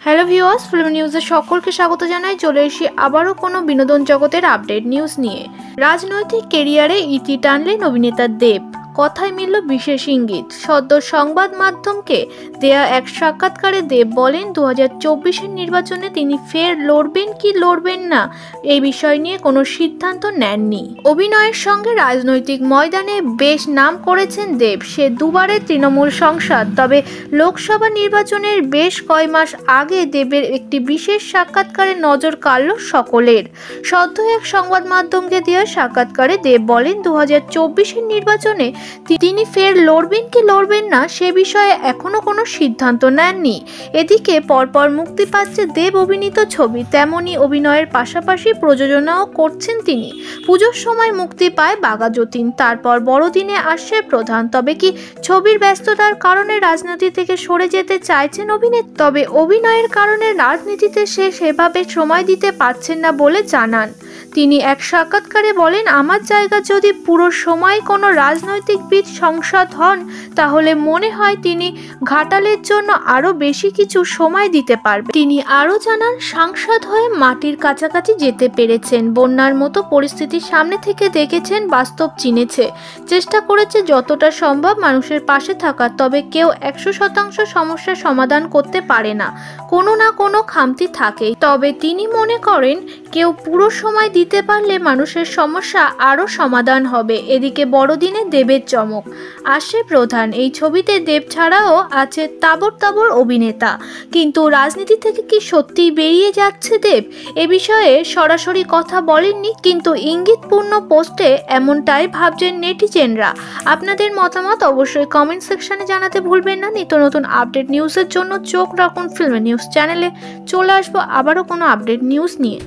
Hello viewers, film নিউজে সকলকে স্বাগত জানাই। চলে এসেছি আবারও কোনো বিনোদন জগতের আপডেট নিউজ নিয়ে। রাজনৈতিক কেরিয়ারে ইতি টানলেন অভিনেতা দেব, কথায় মিলল বিশেষ ইঙ্গিত। সদ্য সংবাদ মাধ্যমকে দেয়া এক সাক্ষাৎকারে দেব বলেন 2024-এর নির্বাচনে তিনি ফের লড়বেন কি লড়বেন না এই বিষয় নিয়ে কোনো সিদ্ধান্ত নেননি। অভিনয়ের সঙ্গে রাজনৈতিক ময়দানে বেশ নাম করেছেন দেব। সে দুবারের তৃণমূল সাংসদ। তবে লোকসভা নির্বাচনের বেশ কয় মাস আগে দেবের একটি বিশেষ সাক্ষাৎকারে নজর কাড়ল সকলের। সদ্য এক সংবাদ মাধ্যমকে দেওয়া সাক্ষাৎকারে দেব বলেন 2024-এর নির্বাচনে তিনি ফের লড়বেন কি লড়বেন না সে বিষয়ে এখনো কোনো সিদ্ধান্ত নেননি। এদিকে পরপর মুক্তি পাচ্ছে দেব অভিনীত ছবি, তেমনি অভিনয়ের পাশাপাশি প্রযোজনাও করছেন তিনি। পুজোর সময় মুক্তি পায় বাঘা যতীন, তারপর বড়দিনে আসছে প্রধান। তবে কি ছবির ব্যস্ততার কারণে রাজনীতি থেকে সরে যেতে চাইছেন অভিনেতা? তবে অভিনয়ের কারণে রাজনীতিতে সে সেভাবে সময় দিতে পারছেন না বলে জানান তিনি। এক সাক্ষাৎকারে বলেন, আমার জায়গা যদি পুরো সময় কোনো রাজনৈতিকবিদ সংসদ হন তাহলে মনে হয় তিনি ঘাটালের জন্য আরো বেশি কিছু সময় দিতে পারবেন। তিনি আরো জানান, সাংসদ হয়ে মাটির কাছাকাছি যেতে পেরেছেন, বন্যার মতো পরিস্থিতির সামনে থেকে দেখেছেন, বাস্তব চিনেছে, চেষ্টা করেছে যতটা সম্ভব মানুষের পাশে থাকার। তবে কেউ 100% সমস্যার সমাধান করতে পারে না, কোনো না কোনো খামতি থাকেই। তবে তিনি মনে করেন কেউ পুরো সময় দিতে পারলে মানুষের সমস্যা আরও সমাধান হবে। এদিকে বড়দিনে দেবের চমক, আসে প্রধান। এই ছবিতে দেব ছাড়াও আছে তাবড় তাবড় অভিনেতা। কিন্তু রাজনীতি থেকে কি সত্যিই বেরিয়ে যাচ্ছে দেব? এ বিষয়ে সরাসরি কথা বলেননি, কিন্তু ইঙ্গিতপূর্ণ পোস্টে এমনটাই ভাবছেন নেটিজেনরা। আপনাদের মতামত অবশ্যই কমেন্ট সেকশনে জানাতে ভুলবেন না। নিত্য নতুন আপডেট নিউজের জন্য চোখ রাখুন ফিল্ম নিউজ চ্যানেলে। চলে আসবো আবারও কোনো আপডেট নিউজ নিয়ে।